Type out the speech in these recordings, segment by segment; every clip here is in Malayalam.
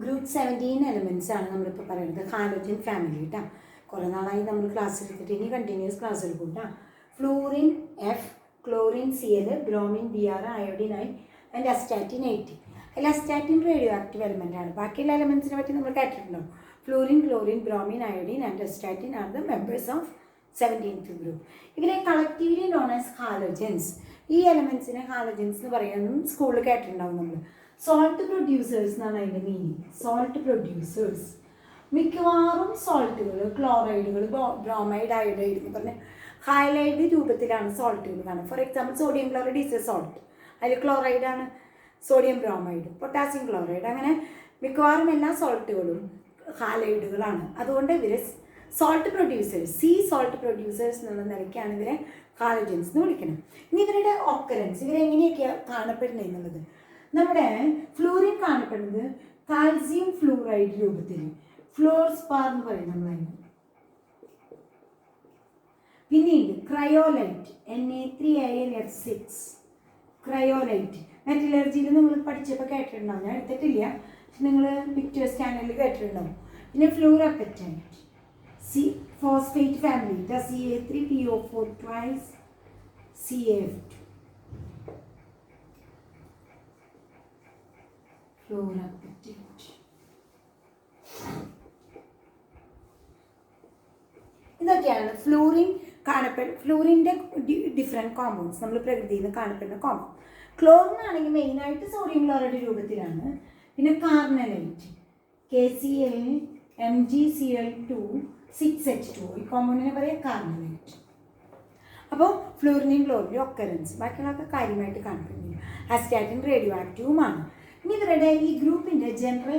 ഗ്രൂപ്പ് 17 എലമെൻറ്റ്സ് ആണ് നമ്മളിപ്പോൾ പറയുന്നത്. ഹാലോജൻ ഫാമിലി കേട്ടോ. കുറേ നാളായി നമ്മൾ ക്ലാസ് എടുത്തിട്ട് ഇനി കണ്ടിന്യൂസ് ക്ലാസ് എടുക്കും കേട്ടോ. Fluorine F, chlorine Cl, bromine Br, iodine I and astatine 80. അതിൽ അസ്റ്റാറ്റിൻ റേഡിയോ ആക്റ്റീവ് എലമെൻ്റ് ആണ്. ബാക്കിയുള്ള എലമെൻറ്റ്സിനെ പറ്റി നമ്മൾ കേട്ടിട്ടുണ്ടോ? Fluorine, chlorine, bromine, iodine and astatine are the members of 17th group. ഇവരെ കളക്റ്റീവ്ലി നോൺ ആസ് ഹാലോജൻസ്. ഈ എലമെൻറ്റ്സിനെ ഹാലോജൻസ് എന്ന് പറയാനും സ്കൂളിൽ കേട്ടിട്ടുണ്ടാവും നമ്മൾ. സോൾട്ട് പ്രൊഡ്യൂസേഴ്സ് എന്നാണ് അതിൻ്റെ മീനിങ്. സോൾട്ട് പ്രൊഡ്യൂസേഴ്സ് മിക്കവാറും സോൾട്ടുകൾ, ക്ലോറൈഡുകൾ, ബ്രോമൈഡ്, അയോഡൈഡ് എന്ന് പറഞ്ഞ ഹൈലൈഡ് രൂപത്തിലാണ് സോൾട്ടുകൾ കാണുക. For example sodium chloride is A salt. അതിൽ ക്ലോറൈഡാണ് സോഡിയം ബ്രോമൈഡ്, പൊട്ടാസ്യം ക്ലോറൈഡ്, അങ്ങനെ മിക്കവാറും എല്ലാ സോൾട്ടുകളും ഹാലൈഡുകളാണ്. അതുകൊണ്ട് ഇവർ സോൾട്ട് പ്രൊഡ്യൂസേഴ്സ്, സോൾട്ട് പ്രൊഡ്യൂസേഴ്സ് എന്നുള്ള നിലയ്ക്കാണ് ഇവരെ ഹാലജൻസ് എന്ന് വിളിക്കുന്നത്. ഇനി ഇവരുടെ ഒക്കറൻസ്, ഇവരെങ്ങനെയൊക്കെയാണ് കാണപ്പെടുന്നത് എന്നുള്ളത്. നമ്മുടെ ഫ്ലൂറിൻ കാണപ്പെടുന്നത് കാൽസ്യം ഫ്ലൂറൈഡ് രൂപത്തിൽ, ഫ്ലോർസ്പാർ എന്ന് പറയും നമ്മളതിന്. പിന്നീട് ക്രയോലൈറ്റ്, Na3Al-F6, ക്രയോലൈറ്റ്. മെറ്റലർജിയിൽ നിങ്ങൾ പഠിച്ചപ്പോൾ കേട്ടിട്ടുണ്ടാവും, ഞാൻ എടുത്തിട്ടില്ല, പക്ഷെ നിങ്ങൾ പിക്ചേഴ്സ് ചാനലിൽ കേട്ടിട്ടുണ്ടാവും. പിന്നെ fluorapatite, phosphate family, Ca3PO4 twice CaF2. Fluorapatite. ഇതൊക്കെയാണ് ഫ്ലൂറിൻ ഫ്ലൂറിൻ്റെ ഡിഫറെൻറ്റ് കോമ്പൗണ്ട്സ്, നമ്മൾ പ്രകൃതിയിൽ നിന്ന് കാണപ്പെടുന്ന കോമ്പൗണ്ട്. ക്ലോറിൻ ആണെങ്കിൽ മെയിനായിട്ട് സോഡിയം ക്ലോറൈഡ് രൂപത്തിലാണ്. പിന്നെ കാർണലൈറ്റ്, KCl MgCl2 6H2, ഈ കോമ്പൗണ്ടിനെ പറയുക കാർണലൈറ്റ്. അപ്പോൾ ഫ്ലൂറിനെയും ക്ലോറിൻ്റെയും ഒക്കറൻസ് ബാക്കിയുള്ളതൊക്കെ കാര്യമായിട്ട് കാണപ്പെടുന്നില്ല. Astatine radio ആക്റ്റീവുമാണ്. ഇനി ഇവരുടെ ഈ ഗ്രൂപ്പിൻ്റെ ജനറൽ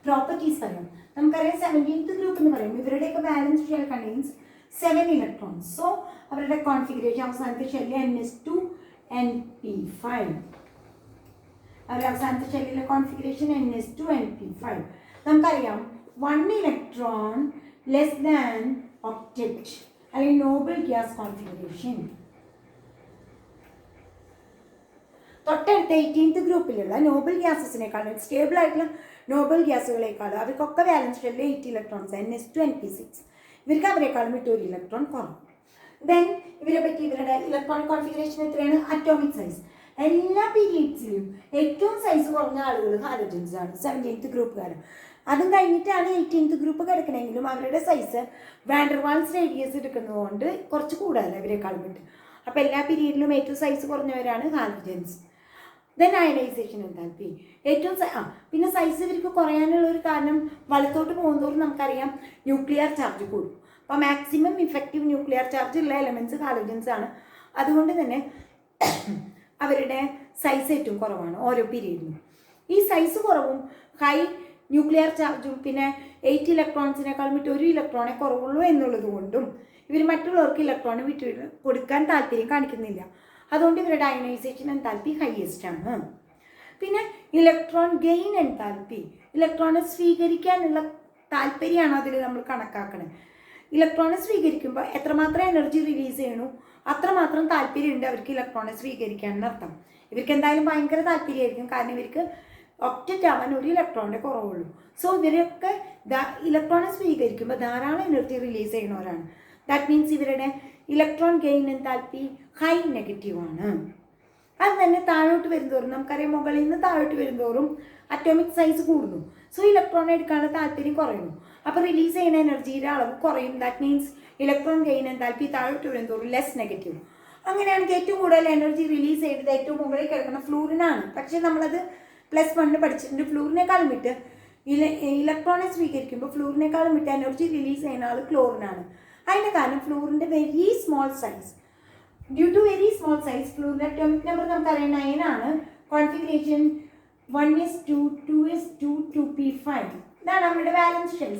പ്രോപ്പർട്ടീസ് പറയാം. നമുക്കറിയാം 17th ഗ്രൂപ്പ് എന്ന് പറയും. ഇവരുടെയൊക്കെ balance shell contains 7 electrons. So അവരുടെ കോൺഫിഗറേഷൻ അവസാനത്തെ ഷെല്ലിൽ NS2Np5. അവരുടെ അവസാനത്തെ ഷെല്ലിലെ കോൺഫിഗറേഷൻ NS2Np5. നമുക്കറിയാം 1 ഇലക്ട്രോൺ ലെസ് ദാൻ ഒക്ടറ്റ് അല്ലെങ്കിൽ നോബൽ ഗ്യാസ് കോൺഫിഗറേഷൻ. തൊട്ടടുത്ത 18th ഗ്രൂപ്പിലുള്ള നോബൽ ഗ്യാസസിനേക്കാളും സ്റ്റേബിൾ ആയിട്ടുള്ള നോബൽ ഗ്യാസുകളേക്കാളും അവർക്കൊക്കെ ബാലൻസ് ഷെല്ലിൽ 8 ഇലക്ട്രോൺസ്, NS2Np6. ഇവർക്ക് അവരെക്കാളും വിട്ട് 1 ഇലക്ട്രോൺ കുറവ്. ദെൻ ഇവരെ പറ്റി ഇവരുടെ ഇലക്ട്രോണിക് കോൺഫിഗറേഷൻ എത്രയാണ്? Atomic size. എല്ലാ പീരീഡ്സിലും ഏറ്റവും സൈസ് കുറഞ്ഞ ആളുകൾ ഹാലോജൻസ് ആണ്, 17th ഗ്രൂപ്പുകാർ. അതും കഴിഞ്ഞിട്ടാണ് 18th ഗ്രൂപ്പ് കിടക്കണമെങ്കിലും അവരുടെ സൈസ് വാൻഡർവാൾസ് റേഡിയസ് എടുക്കുന്നതുകൊണ്ട് കുറച്ച് കൂടുതലല്ല ഇവരെക്കാളും വിട്ട്. അപ്പോൾ എല്ലാ പീരീഡിലും ഏറ്റവും സൈസ് കുറഞ്ഞവരാണ് ഹാലോജൻസ്. ദെൻ അയണൈസേഷൻ എൻതാൽപ്പി ഏറ്റവും പിന്നെ സൈസ് ഇവർക്ക് കുറയാനുള്ള ഒരു കാരണം വലത്തോട്ട് പോകുന്നതോറും നമുക്കറിയാം ന്യൂക്ലിയർ ചാർജ് കൂടും. അപ്പോൾ മാക്സിമം ഇഫക്റ്റീവ് ന്യൂക്ലിയർ ചാർജ് ഉള്ള എലമെൻറ്റ്സ് ഹാലോജൻസ് ആണ്. അതുകൊണ്ട് തന്നെ അവരുടെ സൈസ് ഏറ്റവും കുറവാണ് ഓരോ പീരീഡിലും. ഈ സൈസ് കുറവും ഹൈ ന്യൂക്ലിയർ ചാർജും പിന്നെ 8 ഇലക്ട്രോൺസിനേക്കാളും വിട്ട് 1 ഇലക്ട്രോണെ കുറവുള്ളൂ എന്നുള്ളത് കൊണ്ടും ഇവർ മറ്റുള്ളവർക്ക് ഇലക്ട്രോൺ വിട്ട് കൊടുക്കാൻ താല്പര്യം കാണിക്കുന്നില്ല. അതുകൊണ്ട് ഇവരുടെ അയണൈസേഷൻ എൻതാൽപ്പി ഹൈയസ്റ്റ് ആണ്. പിന്നെ ഇലക്ട്രോൺ ഗെയിൻ എൻതാൽപ്പി, ഇലക്ട്രോണെ സ്വീകരിക്കാനുള്ള താല്പര്യമാണ് അതിൽ നമ്മൾ കണക്കാക്കുന്നത്. ഇലക്ട്രോണെ സ്വീകരിക്കുമ്പോൾ എത്രമാത്രം എനർജി റിലീസ് ചെയ്യണു അത്രമാത്രം താല്പര്യമുണ്ട് അവർക്ക് ഇലക്ട്രോണെ സ്വീകരിക്കാനെന്നർത്ഥം. ഇവർക്ക് എന്തായാലും ഭയങ്കര താല്പര്യമായിരിക്കും, കാരണം ഇവർക്ക് ഒക്ടറ്റ് ആവാൻ 1 ഇലക്ട്രോണിൻ്റെ കുറവുള്ളൂ. സോ ഇവരൊക്കെ ഇലക്ട്രോണെ സ്വീകരിക്കുമ്പോൾ ധാരാളം എനർജി റിലീസ് ചെയ്യുന്നവരാണ്. ദാറ്റ് മീൻസ് ഇവരുടെ ഇലക്ട്രോൺ ഗെയിൻ എൻതാൽപ്പി ഹൈ നെഗറ്റീവാണ്. അത് തന്നെ താഴോട്ട് വരുന്തോറും നമുക്കറിയാം മുകളിൽ നിന്ന് താഴോട്ട് വരുന്തോറും അറ്റോമിക് സൈസ് കൂടുന്നു. സോ ഇലക്ട്രോൺ എടുക്കാനുള്ള താല്പര്യം കുറയുന്നു. അപ്പോൾ റിലീസ് ചെയ്യുന്ന എനർജിയുടെ അളവ് കുറയും. That means electron gain enthalpy താഴോട്ട് വരുന്തോറും ലെസ് നെഗറ്റീവ്. അങ്ങനെയാണെങ്കിൽ ഏറ്റവും കൂടുതൽ എനർജി റിലീസ് ചെയ്തത് ഏറ്റവും മുകളിൽ കിടക്കുന്ന ഫ്ലൂറിനാണ്. പക്ഷേ നമ്മളത് +1 പഠിച്ചിട്ടുണ്ട്. ഫ്ലൂറിനേക്കാളും വിട്ട് ഇലക്ട്രോണെ സ്വീകരിക്കുമ്പോൾ ഫ്ലൂറിനേക്കാളും വിട്ട് എനർജി റിലീസ് ചെയ്യുന്ന ആൾ ക്ലോറിനാണ്. അതിൻ്റെ കാരണം ഫ്ലൂറിൻ്റെ very small size. Due to very small size ഫ്ലൂറിൻ്റെ അറ്റോമിക് നമ്പർ നമുക്കറിയാം 9 ആണ്. Configuration 1s2 2s2 2p5. ഇതാണ് നമ്മുടെ ബാലൻസ് ഷെൽ,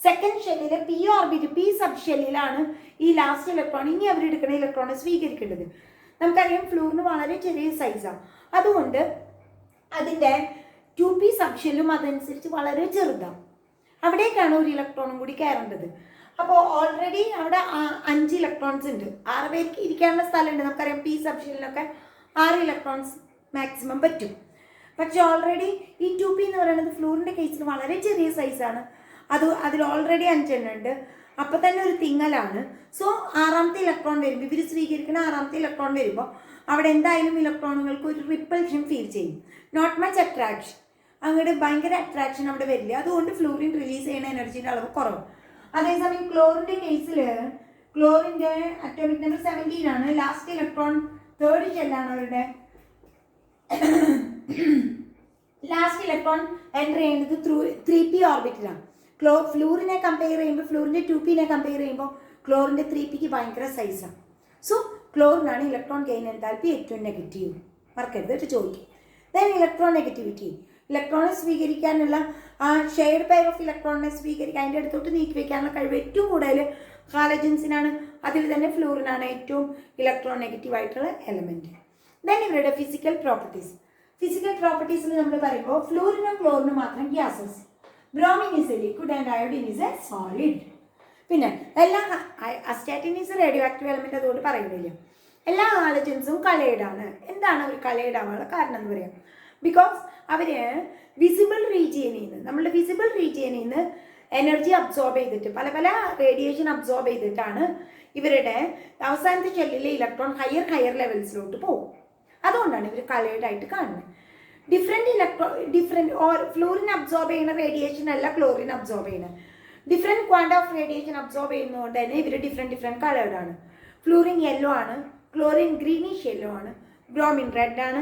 സെക്കൻഡ് ഷെല്ലിലെ പി ഓർബിറ്റ്, പി സബ് ഷെല്ലിലാണ് ഈ ലാസ്റ്റ് ഇലക്ട്രോൺ ഇനി അവരെടുക്കുന്ന ഇലക്ട്രോണെ സ്വീകരിക്കേണ്ടത്. നമുക്കറിയാം ഫ്ലൂറിന് വളരെ ചെറിയ സൈസാണ്. അതുകൊണ്ട് അതിൻ്റെ 2p സബ് ഷെല്ലും അതനുസരിച്ച് വളരെ ചെറുതാണ്. അവിടേക്കാണ് 1 ഇലക്ട്രോണും കൂടി കയറേണ്ടത്. അപ്പോൾ ഓൾറെഡി അവിടെ 5 ഇലക്ട്രോൺസ് ഉണ്ട്. 6 പേർക്ക് ഇരിക്കാനുള്ള സ്ഥലമുണ്ട്. നമുക്കറിയാം പി സബ് ഷെല്ലിനൊക്കെ 6 ഇലക്ട്രോൺസ് മാക്സിമം പറ്റും. പക്ഷെ ഓൾറെഡി ഈ 2p എന്ന് പറയുന്നത് ഫ്ലൂറിൻ്റെ കേസിൽ വളരെ ചെറിയ സൈസാണ്. അതിൽ ഓൾറെഡി 5 എണ്ണം ഉണ്ട്. അപ്പം തന്നെ ഒരു തിങ്ങലാണ്. സോ 6ാമത്തെ ഇലക്ട്രോൺ വരുമ്പോൾ, ഇവർ സ്വീകരിക്കുന്ന 6ാമത്തെ ഇലക്ട്രോൺ വരുമ്പോൾ അവിടെ എന്തായാലും ഇലക്ട്രോണുകൾക്ക് ഒരു റിപ്പൽഷൻ ഫീൽ ചെയ്യും. നോട്ട് മച്ച് അട്രാക്ഷൻ, അങ്ങോട്ട് ഭയങ്കര അട്രാക്ഷൻ അവിടെ വരില്ല. അതുകൊണ്ട് ഫ്ലൂറിൻ റിലീസ് ചെയ്യുന്ന എനർജിയുടെ അളവ് കുറവ്. അതേസമയം ക്ലോറിൻ്റെ കേസിൽ ക്ലോറിൻ്റെ അറ്റോമിക് നമ്പർ 17 ആണ്. ലാസ്റ്റ് ഇലക്ട്രോൺ 3rd ഷെല്ലാണ് അവരുടെ. ലാസ്റ്റ് ഇലക്ട്രോൺ എൻ്റർ ചെയ്യുന്നത് 3p ഓർബിറ്റിലാണ്. ഫ്ലൂറിനെ കമ്പയർ ചെയ്യുമ്പോൾ, ഫ്ലൂറിൻ്റെ 2pനെ കമ്പയർ ചെയ്യുമ്പോൾ ക്ലോറിൻ്റെ 3pക്ക് ഭയങ്കര സൈസാണ്. സോ ക്ലോറിനാണ് ഇലക്ട്രോൺ ഗെയിൻ എൻതാൽപ്പി ഏറ്റവും നെഗറ്റീവ്. മറക്കരുത് ചോദിക്കും. ദെൻ ഇലക്ട്രോൺ നെഗറ്റിവിറ്റി, ഇലക്ട്രോണെ സ്വീകരിക്കാനുള്ള ആ ഷെയർഡ് പെയർ ഓഫ് ഇലക്ട്രോണിനെ സ്വീകരിക്കാൻ അതിൻ്റെ അടുത്തോട്ട് നീക്കി വയ്ക്കാനുള്ള കഴിവ് ഏറ്റവും കൂടുതൽ ഹാലജൻസിനാണ്. അതിൽ തന്നെ ഫ്ലൂറിനാണ് ഏറ്റവും ഇലക്ട്രോൺ നെഗറ്റീവ് ആയിട്ടുള്ള എലമെൻറ്റ്. ദെൻ ഇവരുടെ ഫിസിക്കൽ പ്രോപ്പർട്ടീസ്. ഫിസിക്കൽ പ്രോപ്പർട്ടീസിൽ നമ്മൾ പറയുമ്പോൾ ഫ്ലൂറിനും ക്ലോറിനും മാത്രം gases, bromine is A liquid and iodine is A solid. പിന്നെ എല്ലാ astatine is radio active element, അതുകൊണ്ട് പറയുന്നില്ല. എല്ലാ ഹാലജൻസും കളേഡാണ്. എന്താണ് അവർ കളേഡ് ആവാനുള്ള കാരണം എന്ന് പറയാം? ബിക്കോസ് അവർ വിസിബിൾ റീജിയനിൽ നിന്ന്, നമ്മളുടെ വിസിബിൾ റീജിയനിൽ നിന്ന് എനർജി അബ്സോർബ് ചെയ്തിട്ട്, പല പല റേഡിയേഷൻ അബ്സോർബ് ചെയ്തിട്ടാണ് ഇവരുടെ അവസാനത്തെ ഷെല്ലിലെ ഇലക്ട്രോൺ ഹയർ ലെവൽസിലോട്ട് പോകും. അതുകൊണ്ടാണ് ഇവർ കളേർഡായിട്ട് കാണുന്നത്. ഡിഫറെൻറ്റ് ഫ്ലൂറിൻ അബ്സോർബ് ചെയ്യുന്ന റേഡിയേഷൻ അല്ല ക്ലോറിൻ അബ്സോർബ് ചെയ്യുന്നത്. Different quanta of radiation absorb ചെയ്യുന്നതുകൊണ്ട് തന്നെ ഇവർ ഡിഫറെൻറ്റ് കളേർഡാണ്. ഫ്ലൂറിൻ യെല്ലോ ആണ്, ക്ലോറിൻ ഗ്രീനിഷ് യെല്ലോ ആണ്, ബ്രോമിൻ റെഡ് ആണ്,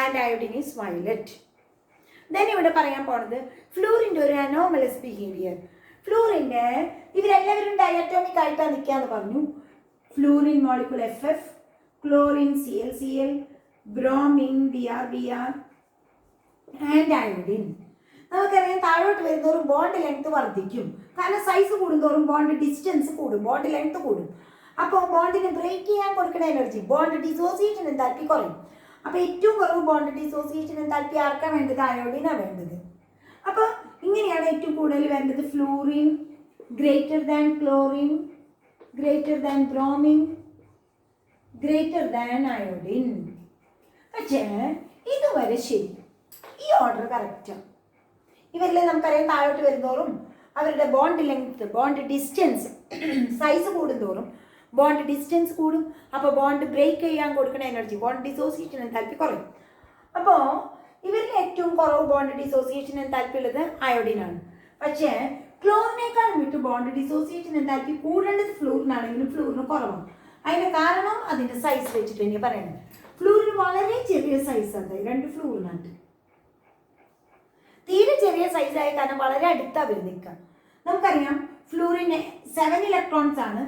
and iodine is violet. Then ഇവിടെ പറയാൻ പോണത് ഫ്ലൂറിൻ്റെ ഒരു അനോമലസ് ബിഹേവിയർ. ഫ്ലൂറിൻ്റെ ഇവരെല്ലാവരും ഡയറ്റോമിക് ആയിട്ടാണ് നിൽക്കാന്ന് പറഞ്ഞു. Fluorine molecule FF, chlorine ClCl, bromine Br and iodine. നമുക്കറിയാം താഴോട്ട് വരുന്നതോറും ബോണ്ട് ലെങ്ത് വർദ്ധിക്കും. കാരണം സൈസ് കൂടുന്തോറും ബോണ്ട് ഡിസ്റ്റൻസ് കൂടും, ബോണ്ട് ലെങ്ത് കൂടും. അപ്പോൾ ബോണ്ടിനെ ബ്രേക്ക് ചെയ്യാൻ കൊടുക്കുന്ന എനർജി, ബോണ്ട് ഡിസോസിയേഷൻ എന്താൽപ്പി കുറയും. അപ്പോൾ ഏറ്റവും കുറവ് ബോണ്ട് ഡിസോസിയേഷൻ എന്താൽപ്പി ആർക്കാണ് വേണ്ടത്? അയോഡിനാണ് വേണ്ടത്. അപ്പോൾ ഇങ്ങനെയാണ് ഏറ്റവും കൂടുതൽ വേണ്ടത്. Fluorine greater than chlorine, greater than bromine, greater than iodine. പക്ഷേ ഇതുവരെ ശരി, ഈ ഓർഡർ കറക്റ്റാണ്. ഇവരിൽ നമുക്കറിയാം താഴോട്ട് വരുന്നതോറും അവരുടെ bond length, bond distance, size കൂടുന്തോറും ബോണ്ട് ഡിസ്റ്റൻസ് കൂടും. അപ്പോൾ ബോണ്ട് ബ്രേക്ക് ചെയ്യാൻ കൊടുക്കുന്ന എനർജി, ബോണ്ട് ഡിസോസിയേഷൻ എന്താൽപ്പി കുറയും. അപ്പോൾ ഇവരിൽ ഏറ്റവും കുറവ് ബോണ്ട് ഡിസോസിയേഷൻ എന്താൽപ്പി ഉള്ളത് അയോഡിനാണ്. പക്ഷേ ക്ലോറിനേക്കാളും വിട്ട് ബോണ്ട് ഡിസോസിയേഷൻ എന്താൽപ്പി കൂടേണ്ടത് ഫ്ലൂറിനാണെങ്കിലും ഫ്ലൂറിന് കുറവാണ്. അതിൻ്റെ കാരണം അതിൻ്റെ സൈസ് വെച്ചിട്ട് തന്നെയാണ് പറയുന്നത്. ഫ്ലൂറിന് വളരെ ചെറിയ സൈസാണ്, 2 ഫ്ലൂറിനായിട്ട് തീരെ ചെറിയ സൈസായ കാരണം വളരെ അടുത്താണ് അവർ നിൽക്കുക. നമുക്കറിയാം ഫ്ലൂറിന് 7 ഇലക്ട്രോൺസ് ആണ്.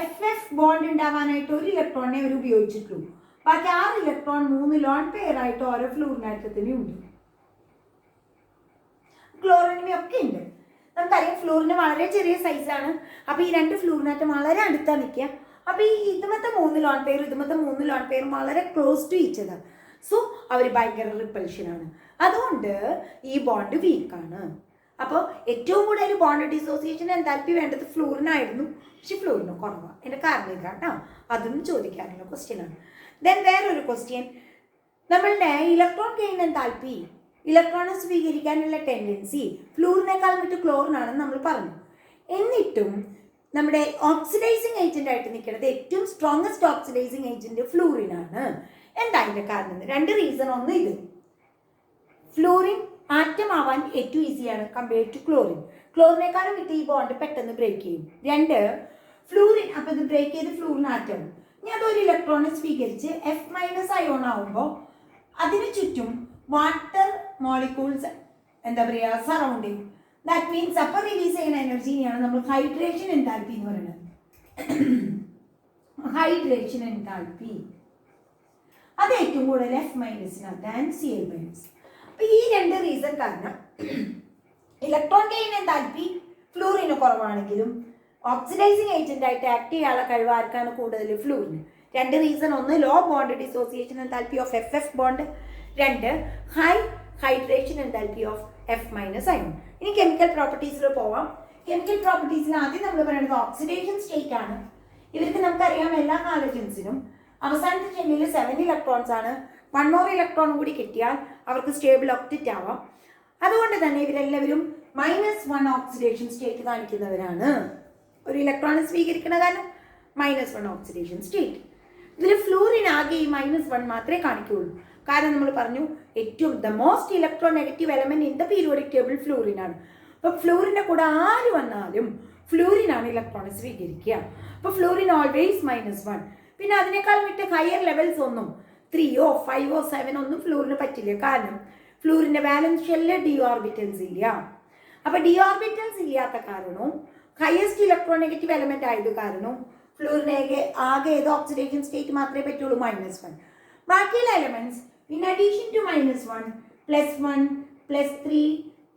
FF ബോണ്ട് ഉണ്ടാവാനായിട്ട് 1 ഇലക്ട്രോണിനെ അവർ ഉപയോഗിച്ചിട്ടുള്ളൂ. ബാക്കി 6 ഇലക്ട്രോൺ 3 ലോൺ പെയർ ആയിട്ട് ഓരോ ഫ്ലൂറിനാറ്റത്തിനും ഉണ്ട്. ക്ലോറിനും ഒക്കെ ഉണ്ട്. നമുക്കറിയാം ഫ്ലൂറിന് വളരെ ചെറിയ സൈസാണ്. അപ്പോൾ ഈ 2 ഫ്ലൂറിനാറ്റം വളരെ അടുത്താണ് നിൽക്കുക. അപ്പോൾ ഈ ഇതുമത്തെ 3 ലോൺ പെയർ, ഇതുമത്തെ 3 ലോൺ പെയർ വളരെ ക്ലോസ് ടു ഈച്ച് അതാണ്. സോ അവർ ഭയങ്കര റിപ്പൽഷനാണ്. അതുകൊണ്ട് ഈ ബോണ്ട് വീക്കാണ്. അപ്പോൾ ഏറ്റവും കൂടുതൽ ബോണ്ട് ഡിസോസിയേഷൻ എന്താൽപ്പി വേണ്ടത് ഫ്ലൂറിനായിരുന്നു. പക്ഷെ ഫ്ലൂറിന് കുറവാണ്. എൻ്റെ കാരണം ഇതാട്ടോ, അതും ചോദിക്കാനുള്ള ക്വസ്റ്റ്യനാണ്. ദെൻ വേറൊരു ക്വസ്റ്റ്യൻ, നമ്മളുടെ ഇലക്ട്രോൺ ഗെയിൻ എന്താൽപ്പി, ഇലക്ട്രോണെ സ്വീകരിക്കാനുള്ള ടെൻഡൻസി ഫ്ലൂറിനേക്കാൾ വിട്ട് ക്ലോറിനാണെന്ന് നമ്മൾ പറഞ്ഞു. എന്നിട്ടും നമ്മുടെ ഓക്സിഡൈസിങ് ഏജൻ്റ് ആയിട്ട് നിൽക്കുന്നത്, ഏറ്റവും സ്ട്രോങ്ങസ്റ്റ് ഓക്സിഡൈസിങ് ഏജൻറ്റ് ഫ്ലൂറിനാണ്. എന്താ അതിൻ്റെ കാരണം? 2 റീസൺ. ഒന്ന്, ഇത് ഫ്ലൂറിൻ ആറ്റം ആവാൻ ഏറ്റവും ഈസിയാണ് കമ്പയർഡ് ടു ക്ലോറിൻ. ക്ലോറിനേക്കാളും വിട്ട് ഈ ബോണ്ട് പെട്ടെന്ന് ബ്രേക്ക് ചെയ്യും. 2, ഫ്ലൂറിൻ അപ്പോൾ ഇത് ബ്രേക്ക് ചെയ്ത് ഫ്ലൂറിൻ ആറ്റം ഇനി അതൊരു ഇലക്ട്രോണെ സ്വീകരിച്ച് F- അയോൺ ആവുമ്പോൾ അതിന് ചുറ്റും വാട്ടർ മോളിക്യൂൾസ് എന്താ പറയുക സറൗണ്ടിങ്. ദാറ്റ് മീൻസ് അപ്പോൾ റിലീസ് ചെയ്യുന്ന എനർജിനെയാണ് നമ്മൾ ഹൈഡ്രേഷൻ എൻതാൽപ്പി എന്ന് പറയുന്നത്. ഹൈഡ്രേഷൻ എൻതാൽപ്പി അത് ഏറ്റവും കൂടുതൽ F- ആൻഡ് Cl-. അപ്പോൾ ഈ 2 റീസൺ കാരണം ഇലക്ട്രോൺ ഗെയിൻ എൻതാൽപ്പി ഫ്ലൂറിന് കുറവാണെങ്കിലും ഓക്സിഡൈസിങ് ഏജൻ്റ് ആയിട്ട് ആക്ട് ചെയ്യാനുള്ള കഴിവ് ആർക്കാണ് കൂടുതൽ? ഫ്ലൂറിന്. 2 റീസൺ. ഒന്ന്, low bond dissociation enthalpy of FF bond. 2, high hydration enthalpy of F- ion. ഇനി കെമിക്കൽ പ്രോപ്പർട്ടീസിൽ പോവാം. കെമിക്കൽ പ്രോപ്പർട്ടീസിൽ ആദ്യം നമ്മൾ പറയുന്നത് ഓക്സിഡേഷൻ സ്റ്റേറ്റ് ആണ്. ഇവർക്ക് നമുക്കറിയാം എല്ലാ ഹാലജൻസിനും അവസാനത്തെ ഷെല്ലിൽ 7 ഇലക്ട്രോൺസ് ആണ്. 1 more ഇലക്ട്രോൺ കൂടി കിട്ടിയാൽ അവർക്ക് സ്റ്റേബിൾ ഒക്റ്ററ്റ് ആവാം. അതുകൊണ്ട് തന്നെ ഇവരെല്ലാവരും -1 ഓക്സിഡേഷൻ സ്റ്റേറ്റ് കാണിക്കുന്നവരാണ്. ഒരു ഇലക്ട്രോൺ സ്വീകരിക്കുന്ന കാരണം -1 ഓക്സിഡേഷൻ സ്റ്റേറ്റ്. ഇതിൽ ഫ്ലൂറിൻ ആകെ ഈ -1 മാത്രമേ കാണിക്കുകയുള്ളൂ. കാരണം നമ്മൾ പറഞ്ഞു ഏറ്റവും the most electronegative element in the periodic table ഫ്ലൂറിനാണ്. അപ്പോൾ ഫ്ലൂറിൻ്റെ കൂടെ ആര് വന്നാലും ഫ്ലൂറിനാണ് ഇലക്ട്രോൺ സ്വീകരിക്കുക. അപ്പോൾ ഫ്ലൂറിൻ ഓൾവേസ് -1. പിന്നെ അതിനേക്കാൾ വിട്ട് ഹയർ ലെവൽസ് ഒന്നും 3 5 7 ഒന്നും ഫ്ലൂറിന് പറ്റില്ല. കാരണം ഫ്ലൂറിൻ്റെ വാലൻസ് ഷെല്ലിൽ ഡി ഓർബിറ്റൽസ് ഇല്ല. അപ്പോൾ ഡി ഓർബിറ്റൽസ് ഇല്ലാത്ത കാരണവും ഹയസ്റ്റ് ഇലക്ട്രോ നെഗറ്റീവ് എലമെന്റ് ആയത് കാരണവും ഫ്ലൂറിന് ആകെ ഏത് ഓക്സിഡേഷൻ സ്റ്റേറ്റ് മാത്രമേ പറ്റുള്ളൂ -1. ബാക്കിയുള്ള elements in addition to -1 +1 +3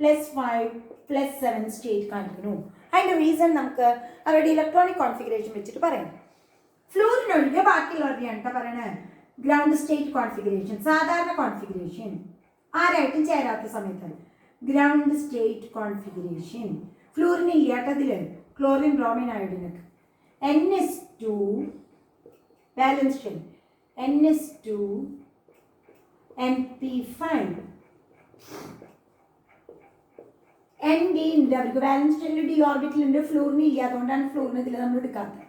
+5 +7 state കാണിക്കുന്നു. അതിൻ്റെ റീസൺ നമുക്ക് അവരുടെ ഇലക്ട്രോണിക് കോൺഫിഗറേഷൻ വെച്ചിട്ട് പറയാം. ഫ്ലൂറിനൊഴികെ ബാക്കിയുള്ളവരുടെയാണ് കേട്ടോ പറയണത് ഗ്രൗണ്ട് സ്റ്റേറ്റ് കോൺഫിഗറേഷൻ. സാധാരണ കോൺഫിഗറേഷൻ ആരായിട്ടും ചേരാത്ത സമയത്ത് ഗ്രൗണ്ട് സ്റ്റേറ്റ് കോൺഫിഗറേഷൻ ഫ്ലൂറിന് ഇല്ലാത്തതിൽ ക്ലോറിൻ ബ്രോമിൻ അയോഡിനൊക്കെ NS2 valence shell NS2 NP5 ND ഉണ്ട്. അവർക്ക് ബാലൻസ് ഷെല്ലിൽ ഡി ഓർബിറ്റൽ ഉണ്ട്. ഫ്ലൂറിന് ഇല്ലാത്തതുകൊണ്ടാണ് ഫ്ലൂറിന് ഇതിൽ നമ്മൾ എടുക്കാത്തത്.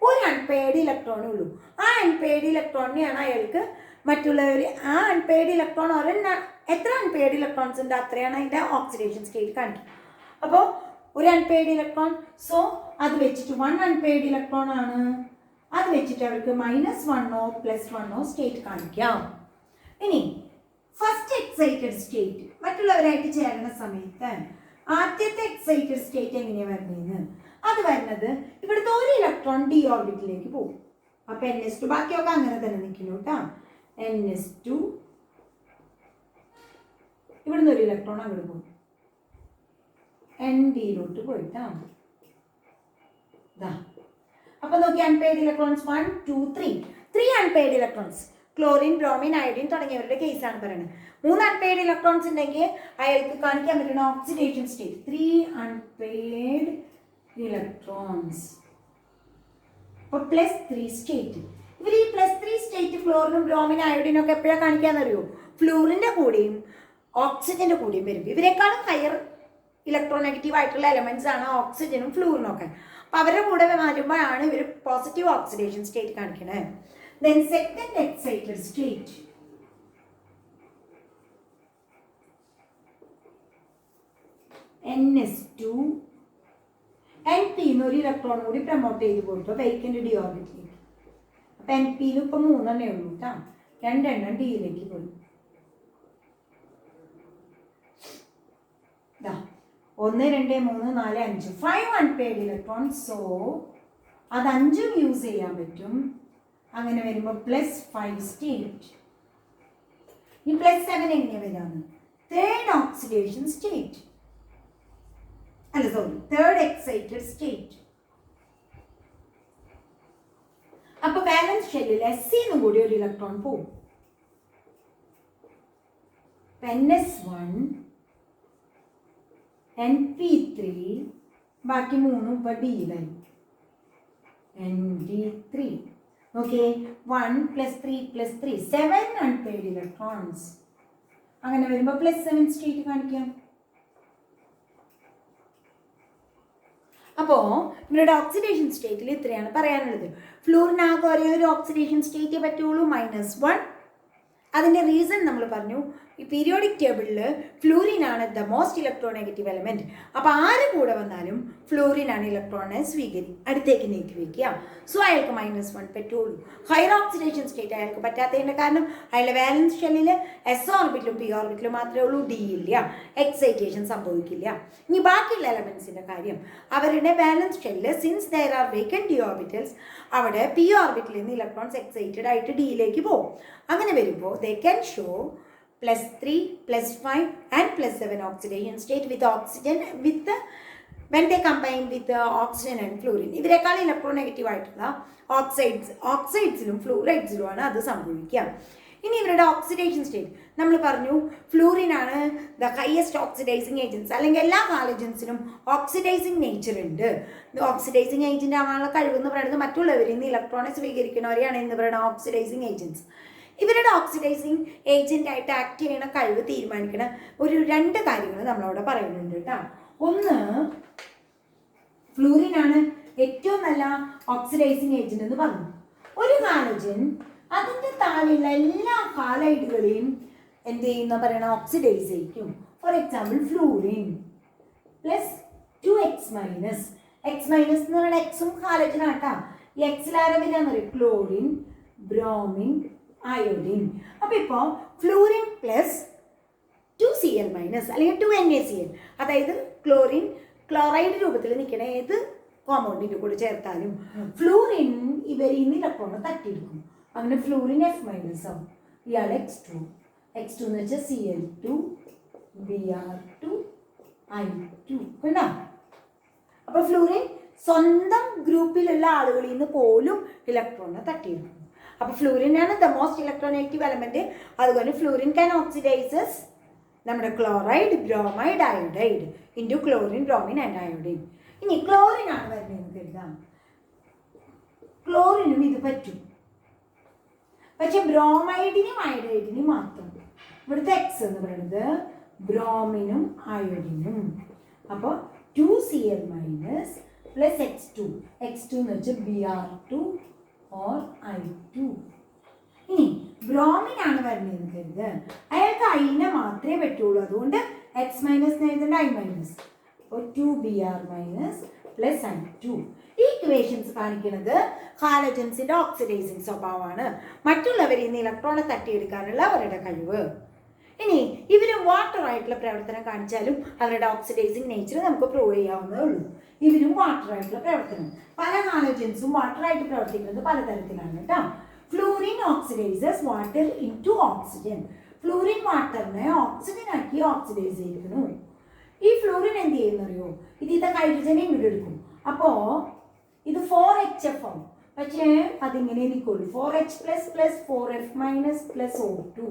ഒരു അൺപെയ്ഡ് ഇലക്ട്രോണേ ഉള്ളൂ. ആ അൺപെയ്ഡ് ഇലക്ട്രോണിനെയാണ് അയാൾക്ക് മറ്റുള്ളവർ ആ അൺപെയ്ഡ് ഇലക്ട്രോൺ എത്ര അൺപെയ്ഡ് ഇലക്ട്രോൺസ് ഉണ്ട് അത്രയാണ് അതിൻ്റെ ഓക്സിഡേഷൻ സ്റ്റേറ്റ് കാണിക്കുക. അപ്പോൾ ഒരു അൺപെയ്ഡ് ഇലക്ട്രോൺ, സോ അത് വെച്ചിട്ട് 1 അൺപെയ്ഡ് ഇലക്ട്രോൺ ആണ്. അത് വെച്ചിട്ട് അവർക്ക് -1 +1 സ്റ്റേറ്റ് കാണിക്കാം. ഇനി ഫസ്റ്റ് എക്സൈറ്റഡ് സ്റ്റേറ്റ് മറ്റുള്ളവരായിട്ട് ചേരുന്ന സമയത്ത് ആദ്യത്തെ എക്സൈറ്റഡ് സ്റ്റേറ്റ് എങ്ങനെയാണ് വരുന്നതെന്ന് അത് വരുന്നത് ഇവിടുത്തെ ഒരു ഇലക്ട്രോൺ ഡി ഓർബിറ്റിലേക്ക് പോകും. അപ്പം NS2 ബാക്കിയൊക്കെ അങ്ങനെ തന്നെ നിൽക്കുന്നു കേട്ടോ. NS2 ഇവിടുന്ന് ഒരു ഇലക്ട്രോൺ അങ്ങോട്ട് പോകും. NDയിലോട്ട് പോയിട്ടാണ്. അപ്പൊ നോക്കി unpaired electrons 1 2 3 unpaired electrons chlorine bromine iodine തുടങ്ങിയവരുടെ കേസാണ് പറയുന്നത്. 3 അൺപെയ്ഡ് ഇലക്ട്രോൺസ് ഉണ്ടെങ്കിൽ അയാൾക്ക് കാണിക്കാൻ പറ്റുന്ന ഓക്സിഡേഷൻ സ്റ്റേറ്റ് 3 അൺപെയ്ഡ് ഇലക്ട്രോൺസ്. അപ്പോൾ +3 സ്റ്റേറ്റ്. ഇവർ ഈ +3 സ്റ്റേറ്റ് ഫ്ലോറിനും ബ്രോമിൻ അയോഡിനും ഒക്കെ എപ്പോഴാണ് കാണിക്കാന്നറിയോ? ഫ്ലൂറിൻ്റെ കൂടെയും ഓക്സിജൻ്റെ കൂടെയും വരും. ഇവരെക്കാളും ഹയർ ഇലക്ട്രോ നെഗറ്റീവ് ആയിട്ടുള്ള എലമെന്റ്സ് ആണ് ഓക്സിജനും ഫ്ലൂറിനും ഒക്കെ. അപ്പോൾ അവരുടെ കൂടെ മാറ്റുമ്പോഴാണ് ഇവർ പോസിറ്റീവ് ഓക്സിഡേഷൻ സ്റ്റേറ്റ് കാണിക്കുന്നത്. Then second excited state NS2 NP ഒരു ഇലക്ട്രോൺ കൂടി പ്രൊമോട്ട് ചെയ്ത് കൊടുത്തു വേക്കൻറ്റ് ഡി ഓർബിറ്റിലേക്ക്. അപ്പം NPയിൽ ഇപ്പം 3 ഉള്ളൂ കേട്ടോ. 2 ഡിയിലേക്ക് പോയി. 1 2 3 4 5 5 അൺപെയ്ഡ് ഇലക്ട്രോൺസ്. സോ അത് 5ഉം യൂസ് ചെയ്യാൻ പറ്റും. അങ്ങനെ വരുമ്പോൾ +5 സ്റ്റേറ്റ്. ഈ +7 എങ്ങനെ വരാന്ന്? തേർഡ് ഓക്സിഡേഷൻ സ്റ്റേറ്റ് അല്ല സോറി തേർഡ് എക്സൈറ്റഡ് സ്റ്റേറ്റ്. അപ്പൊ ബാലൻസ് ഷെല്ലിൽ SCന്നും കൂടി ഒരു ഇലക്ട്രോൺ പോകും. NS1 NP3 ബാക്കി 3 ഇപ്പൊ ഡിയിലായി. ND3 okay 1 +3 +3 7 unpaired electrons. അങ്ങനെ വരുമ്പോൾ +7 സ്റ്റേറ്റ് കാണിക്കാം. അപ്പോൾ ഇവരുടെ ഓക്സിഡേഷൻ സ്റ്റേറ്റിൽ ഇത്രയാണ് പറയാനുള്ളത്. ഫ്ലൂറിനാകെ ഒരേ ഒരു ഓക്സിഡേഷൻ സ്റ്റേറ്റേ പറ്റുള്ളൂ -1. അതിൻ്റെ റീസൺ നമ്മൾ പറഞ്ഞു ഈ പീരിയോഡിക് ടേബിളിൽ ഫ്ലൂറിനാണ് the most electronegative element. അപ്പോൾ ആര് കൂടെ വന്നാലും ഫ്ലൂറിനാണ് ഇലക്ട്രോണിനെ അടുത്തേക്ക് നീക്കി വയ്ക്കുക. സോ അയാൾക്ക് -1 പറ്റുള്ളൂ. ഹയർ ഓക്സിഡേഷൻ സ്റ്റേറ്റ് അയാൾക്ക് പറ്റാത്തതിൻ്റെ കാരണം അയാളുടെ വാലൻസ് ഷെല്ലിൽ S ഓർബിറ്റിലും P ഓർബിറ്റിലും മാത്രമേ ഉള്ളൂ, D ഇല്ല, എക്സൈറ്റേഷൻ സംഭവിക്കില്ല. ഇനി ബാക്കിയുള്ള എലമെൻസിൻ്റെ കാര്യം അവരുടെ വാലൻസ് ഷെല്ലിൽ since there are vacant D orbitals അവിടെ P ഓർബിറ്റിൽ നിന്ന് ഇലക്ട്രോൺസ് എക്സൈറ്റഡ് ആയിട്ട് ഡിയിലേക്ക് പോകും. അങ്ങനെ വരുമ്പോൾ they can show +3 +5 and +7 oxidation state with oxygen when they combine with oxygen and fluorine. ഇവരെക്കാൾ ഇലക്ട്രോനെഗറ്റീവ് ആയിട്ടുള്ള ഓക്സൈഡ്സിലും ഫ്ലൂറൈഡ്സിലുമാണ് അത് സംഭവിക്കുക. ഇനി ഇവരുടെ ഓക്സിഡേഷൻ സ്റ്റേറ്റ് നമ്മൾ പറഞ്ഞു ഫ്ലൂറിനാണ് ദ ഹയസ്റ്റ് ഓക്സിഡൈസിങ് ഏജൻസ്. അല്ലെങ്കിൽ എല്ലാ ഹാലജൻസിനും ഓക്സിഡൈസിങ് നേച്ചർ ഉണ്ട്. ഓക്സിഡൈസിങ് ഏജൻറ്റ് ആവാനുള്ള കഴിവെന്ന് പറയുന്നത് മറ്റുള്ളവരിൽ നിന്ന് ഇലക്ട്രോണെ സ്വീകരിക്കുന്നവരെയാണ് എന്ന് പറയുന്നത് ഓക്സിഡൈസിങ് ഏജൻസ്. ഇവരുടെ ഓക്സിഡൈസിങ് ഏജന്റ് ആയിട്ട് ആക്ട് ചെയ്യുന്ന കഴിവ് തീരുമാനിക്കുന്ന ഒരു 2 കാര്യങ്ങൾ നമ്മളവിടെ പറയുന്നുണ്ട് കേട്ടോ. ഒന്ന്, ഫ്ലൂറിൻ ആണ് ഏറ്റവും നല്ല ഓക്സിഡൈസിങ് ഏജന്റ് എന്ന് പറഞ്ഞു. ഒരു ഹാലജൻ അതിൻ്റെ താഴെയുള്ള എല്ലാ ഹാലൈഡുകളെയും എന്ത് ചെയ്യുന്ന പറയണ ഓക്സിഡൈസ് ചെയ്യിക്കും. For example fluorine plus 2x minus, X minus എന്ന് പറയുന്നത് എക്സും ഹാലജനാട്ടാ. ഈ എക്സിലാരെ വരാന്ന് പറയും ക്ലോറിൻ, ബ്രോമിൻ, അയോഡിൻ. അപ്പോൾ ഇപ്പോൾ ഫ്ലൂറിൻ പ്ലസ് 2Cl മൈനസ് അല്ലെങ്കിൽ 2NaCl, അതായത് ക്ലോറിൻ ക്ലോറൈഡ് രൂപത്തിൽ നിൽക്കണ ഏത് കോമ്പൗണ്ടിൻ്റെ കൂടെ ചേർത്താലും ഫ്ലൂറിൻ ഇവരിൽ നിന്ന് ഇലക്ട്രോണ് തട്ടിയെടുക്കും. അങ്ങനെ ഫ്ലൂറിൻ F മൈനസ് ആവും. ഇയാൾ X2 എന്ന് വെച്ചാൽ Cl2 Br2 I2 കണ്ടോ. അപ്പോൾ ഫ്ലൂറിൻ സ്വന്തം ഗ്രൂപ്പിലുള്ള ആളുകളിൽ നിന്ന് പോലും ഇലക്ട്രോണിനെ തട്ടിയെടുക്കും. അപ്പോൾ ഫ്ലൂറിനാണ് ദ മോസ്റ്റ് ഇലക്ട്രോനെഗറ്റീവ് എലമെന്റ്. അതുകൊണ്ട് ഫ്ലൂറിൻ ക്യാൻ ഓക്സിഡൈസസ് നമ്മുടെ chloride, bromide, iodide into chlorine, bromine and iodine. ഇനി ക്ലോറിൻ ആണ് വരുന്നതെന്ന് കരുതാം. ക്ലോറിനും ഇത് പറ്റും, പക്ഷെ ബ്രോമൈഡിനും അയോഡൈഡിനും മാത്രം. ഇവിടുത്തെ എക്സ് എന്ന് പറയുന്നത് ബ്രോമിനും അയോഡിനും. അപ്പോൾ 2Cl മൈനസ് പ്ലസ് X2 എന്ന് വെച്ചാൽ Br2 ഓർ I2. ഇനി ബ്രോമിൻ ആണ് വരുന്നതെന്ന് കരുത്, അയാൾക്ക് ഐനെ മാത്രമേ പറ്റുള്ളൂ. അതുകൊണ്ട് എക്സ് മൈനസ് എഴുതേണ്ട I മൈനസ്. അപ്പോൾ 2Br മൈനസ് പ്ലസ് I2. ഈ ഇക്വേഷൻസ് കാണിക്കുന്നത് ഹാലജൻസിന്റെ ഓക്സിഡൈസിങ് സ്വഭാവമാണ്, മറ്റുള്ളവരിൽ നിന്ന് ഇലക്ട്രോണെ തട്ടിയെടുക്കാനുള്ള അവരുടെ കഴിവ്. ഇനി ഇവർ വാട്ടർ ആയിട്ടുള്ള പ്രവർത്തനം കാണിച്ചാലും അവരുടെ ഓക്സിഡൈസിങ് നേച്ചർ നമുക്ക് പ്രൂവ് ചെയ്യാവുന്നതേ ഉള്ളൂ. ഇവരും വാട്ടർ ആയിട്ടുള്ള പ്രവർത്തനം, പല ഹാലജൻസും വാട്ടർ ആയിട്ട് പ്രവർത്തിക്കുന്നത് പലതരത്തിലാണ് കേട്ടോ. Fluorine oxidises water into oxygen. Fluorine വാട്ടറിനെ ഓക്സിജൻ ആക്കി ഓക്സിഡൈസ് ചെയ്തിരിക്കുന്നു. ഈ ഫ്ലൂറിൻ എന്ത് ചെയ്യുന്നറിയോ, ഇതിന്റെ ഹൈഡ്രജനെ ഇങ്ങോട്ട് എടുക്കും. അപ്പോൾ ഇത് 4HF ആവും, പക്ഷേ അതിങ്ങനെ നിൽക്കുള്ളൂ. 4H plus plus 4F minus plus O2,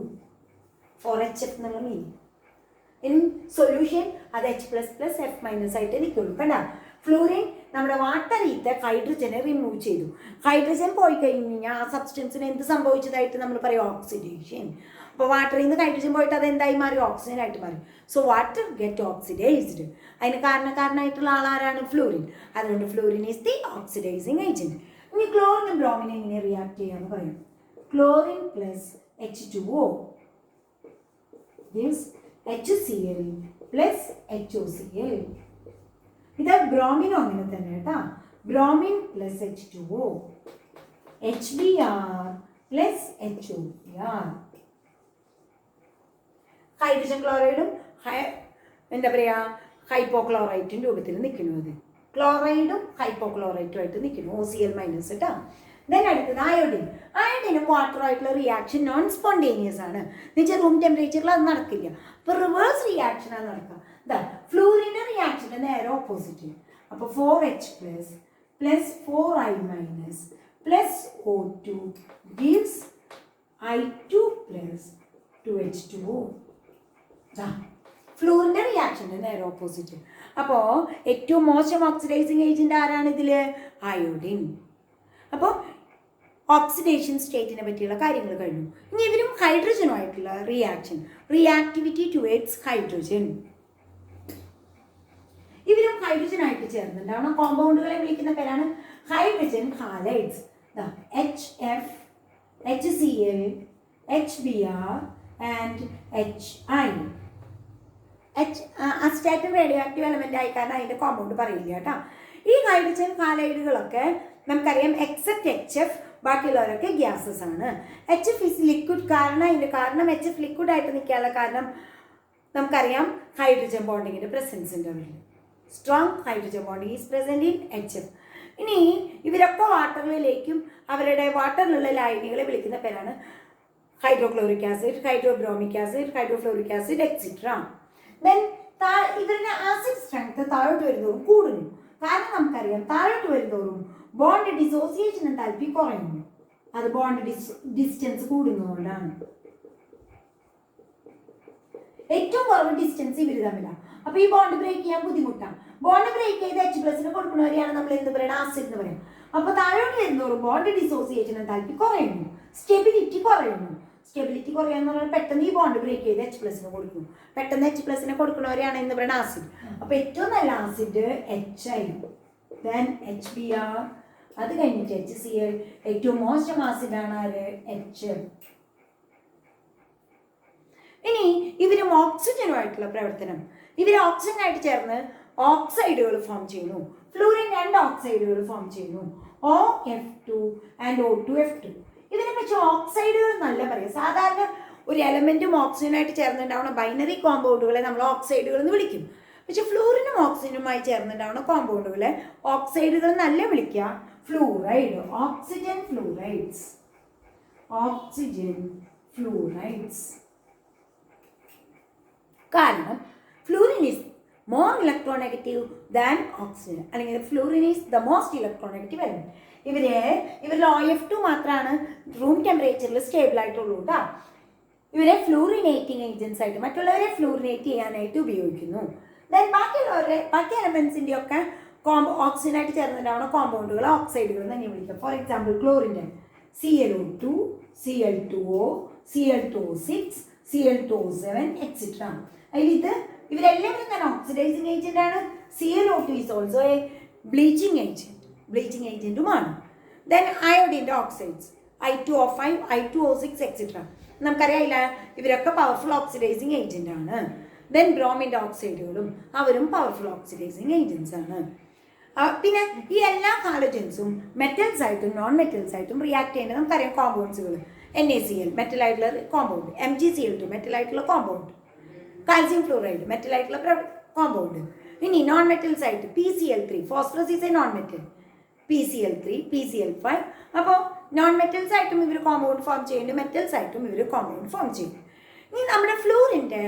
4HF എന്നുള്ള മീനിങ്. ഇൻ സൊല്യൂഷൻ അത് H plus plus F minus ആയിട്ട് നിൽക്കുള്ളൂ. കണ്ട, ഫ്ലൂറിൻ നമ്മുടെ വാട്ടറിലത്തെ ഹൈഡ്രജനെ റിമൂവ് ചെയ്തു. ഹൈഡ്രജൻ പോയി കഴിഞ്ഞാൽ ആ സബ്സ്റ്റൻസിന് എന്ത് സംഭവിച്ചതായിട്ട് നമ്മൾ പറയും, ഓക്സിഡേഷൻ. അപ്പോൾ വാട്ടറിൽ നിന്ന് ഹൈഡ്രജൻ പോയിട്ട് അത് എന്തായി മാറി, ഓക്സിജൻ ആയിട്ട് മാറി. So water get oxidised. അതിന് കാരണക്കാരനായിട്ടുള്ള ആളാരാണ്, ഫ്ലൂറിൻ. അതുകൊണ്ട് fluorine is the oxidising agent. ഇനി ക്ലോറിനും ബ്രോമിനും എങ്ങനെ റിയാക്ട് ചെയ്യാമെന്ന് പറയും. Chlorine plus H2O gives HCl plus HOCl. ഇത് ബ്രോമിനും അങ്ങനെ തന്നെ കേട്ടോ. Bromine plus H2O, HBr plus HOPr. Hydrogen ക്ലോറൈഡും എന്താ പറയുക ഹൈപ്പോക്ലോറൈറ്റും രൂപത്തിൽ നിൽക്കുന്നു. അത് ക്ലോറൈഡും ഹൈപ്പോക്ലോറൈറ്റുമായിട്ട് നിൽക്കുന്നു, OCl മൈനസ് കേട്ടോ. ദെൻ അടുത്തത് അയോഡിൻ. അയോഡിനും വാട്ടറുമായിട്ടുള്ള റിയാക്ഷൻ നോൺ സ്പോണ്ടേനിയസ് ആണ്. എന്നുവെച്ചാൽ റൂം ടെമ്പറേച്ചറിൽ അത് നടക്കില്ല. അപ്പോൾ റിവേഴ്സ് റിയാക്ഷനാണ് നടക്കുക. ഇതാ ഫ്ലൂറിൻ്റെ റിയാക്ഷൻ്റെ നേരെ ഓപ്പോസിറ്റ്. അപ്പോൾ 4H plus plus 4I minus plus O2 gives I2 plus 2H2O. ഫ്ലൂറിൻ്റെ റിയാക്ഷൻ്റെ നേരെ ഓപ്പോസിറ്റ്. അപ്പോൾ ഏറ്റവും മോശം ഓക്സിഡൈസിങ് ഏജന്റ് ആരാണ് ഇതിൽ, അയോഡിൻ. അപ്പോൾ ഓക്സിഡേഷൻ സ്റ്റേറ്റിനെ പറ്റിയുള്ള കാര്യങ്ങൾ കഴിഞ്ഞു. ഇനി ഇവരും ഹൈഡ്രജനുമായിട്ടുള്ള റിയാക്ഷൻ, റിയാക്ടിവിറ്റി ടുവേർഡ്സ് ഹൈഡ്രജൻ. ഇവരും ഹൈഡ്രജനായിട്ട് ചേർന്നുണ്ടാവണം. കോമ്പൗണ്ടുകളെ വിളിക്കുന്ന പേരാണ് hydrogen halides. HF, HCl, HBr and HI. Astatine radio active element ആയി കാരണം അതിൻ്റെ കോമ്പൗണ്ട് പറയില്ല കേട്ടോ. ഈ ഹൈഡ്രജൻ ഹാലൈഡുകളൊക്കെ നമുക്കറിയാം എക്സെപ്റ്റ് HF, ബാക്കിയുള്ളവരൊക്കെ ഗ്യാസസ് ആണ്. HF is liquid. അതിൻ്റെ കാരണം HF ലിക്വിഡ് ആയിട്ട് നിൽക്കാനുള്ള കാരണം നമുക്കറിയാം ഹൈഡ്രജൻ ബോണ്ടിങ്ങിൻ്റെ പ്രസൻസിൻ്റെ അവരിൽ. Strong hydrogen bonding is present in HF. ഇനി ഇവരൊക്കെ വാട്ടറിലേക്കും അവരുടെ വാട്ടറിലുള്ള ലായനികളെ വിളിക്കുന്ന പേരാണ് hydrochloric acid, hydrobromic acid, hydrofluoric acid etcetera. Then ഇവരുടെ ആസിഡ് സ്ട്രെങ്ത് താഴോട്ട് വരുന്നതോറും കൂടുന്നു. കാരണം നമുക്കറിയാം താഴോട്ട് വരുന്നതോറും ബോണ്ട് ഡിസോസിയേഷൻ എൻതാൽപ്പി കുറയുന്നു. അത് ബോണ്ട് ഡിസ്റ്റൻസ് കൂടുന്നതുകൊണ്ടാണ്. ഏറ്റവും കുറവ് ഡിസ്റ്റൻസ് ഇവർ തമ്മിലാണ്. അപ്പോൾ ഈ ബോണ്ട് ബ്രേക്ക് ചെയ്യാൻ ബുദ്ധിമുട്ടാണ്. ബോണ്ട് ബ്രേക്ക് ചെയ്ത് H+ കൊടുക്കുന്നവരെയാണ് നമ്മൾ എന്ത് പറയുക, ആസിഡ് എന്ന് പറയാം. അപ്പോൾ താഴോട്ട് വരുന്നതോറും ബോണ്ട് ഡിസോസിയേഷൻ എൻതാൽപ്പി കുറയുന്നു, സ്റ്റെബിലിറ്റി കുറയുന്നു. സ്റ്റെബിലിറ്റി കുറയാന്ന് പറഞ്ഞാൽ പെട്ടെന്ന് ഈ ബോണ്ട് ബ്രേക്ക് ചെയ്ത് H+ കൊടുക്കും. പെട്ടെന്ന് H+ കൊടുക്കുന്നവരെയാണ് എന്ന് പറയുന്നത് ആസിഡ്. അപ്പോൾ ഏറ്റവും നല്ല ആസിഡ് HI, ദെൻ HBr, അത് കഴിഞ്ഞിട്ട് HCl. ഏറ്റവും മോശം ആസിഡാണ് ആര്? H. ഇനി ഇവരും ഓക്സിജനുമായിട്ടുള്ള പ്രവർത്തനം. ഇവർ ഓക്സിജനായിട്ട് ചേർന്ന് ഓക്സൈഡുകൾ ഫോം ചെയ്യുന്നു. ഫ്ലൂറിൻ 2 ഓക്സൈഡുകൾ ഫോം ചെയ്യുന്നു, OF2 ആൻഡ് O2F2. ഇതിനെ പറ്റി ഓക്സൈഡുകൾ നല്ല പറയാം. സാധാരണ ഒരു എലമെന്റും ഓക്സിജനായിട്ട് ചേർന്നുണ്ടാവുന്ന ബൈനറി കോമ്പൗണ്ടുകളെ നമ്മൾ ഓക്സൈഡുകൾ എന്ന് വിളിക്കും. പക്ഷെ ഫ്ലൂറിനും ഓക്സിജനുമായി ചേർന്നുണ്ടാവുന്ന കോമ്പൗണ്ടുകളെ ഓക്സൈഡുകൾ നല്ല വിളിക്കുക. Fluoride, oxygen fluorides, oxygen fluorides. കാരണം fluorine is more electronegative than oxygen, അല്ലെങ്കിൽ fluorine is the most electronegative element. ഇവരിൽ OF2 മാത്രമാണ് റൂം ടെമ്പറേച്ചറിൽ സ്റ്റേബിൾ ആയിട്ടുള്ളൂ കേട്ടോ. ഇവരെ ഫ്ലൂറിനേറ്റിംഗ് ഏജൻസ് ആയിട്ട്, മറ്റുള്ളവരെ ഫ്ലൂറിനേറ്റ് ചെയ്യാനായിട്ട് ഉപയോഗിക്കുന്നു. ദെൻ ബാക്കി എലമെന്റ്സിൻ്റെ ഒക്കെ ഓക്സിജനായിട്ട് ചേർന്നിട്ടാണ് കോമ്പൗണ്ടുകൾ ഓക്സൈഡുകൾ തന്നെ വിളിക്കുക. ഫോർ എക്സാമ്പിൾ ക്ലോറിൻ്റെ ClO2, Cl2O, Cl2O6, Cl2O7 etcetera. അതിൽ ഇവരെല്ലാവരും തന്നെ ഓക്സിഡൈസിങ് ഏജന്റ് ആണ്. ClO2 is also a bleaching ഏജന്റുമാണ്. ദെൻ അയോഡിൻ്റെ ഓക്സൈഡ്സ് I2O5, I2O6 എക്സെട്ര. നമുക്കറിയാമില്ല, ഇവരൊക്കെ പവർഫുൾ ഓക്സിഡൈസിങ് ഏജന്റ് ആണ്. ദെൻ ബ്രോമിൻ്റെ ഓക്സൈഡുകളും അവരും പവർഫുൾ ഓക്സിഡൈസിങ് ഏജൻസ് ആണ്. പിന്നെ ഈ എല്ലാ ഹാലജൻസും മെറ്റൽസ് ആയിട്ടും നോൺ മെറ്റൽസ് ആയിട്ടും റിയാക്ട് ചെയ്യുന്നത് നമുക്കറിയാം. കോമ്പൗണ്ട്സുകൾ NaCl മെറ്റലായിട്ടുള്ള കോമ്പൗണ്ട്, MgCl2 മെറ്റലായിട്ടുള്ള കോമ്പൗണ്ട്, കാൽസ്യം ഫ്ലൂറൈഡ് മെറ്റലായിട്ടുള്ള കോമ്പൗണ്ട്. ഇനി നോൺ മെറ്റൽസ് ആയിട്ട് PCl3, phosphorus is A non metal, PCl3, PCl5. അപ്പോൾ നോൺ മെറ്റൽസ് ആയിട്ടും ഇവർ കോമ്പൗണ്ട് ഫോം ചെയ്യുന്നുണ്ട്, മെറ്റൽസ് ആയിട്ടും ഇവർ കോമ്പൗണ്ട് ഫോം ചെയ്യും. ഇനി നമ്മുടെ ഫ്ലൂറിൻ്റെ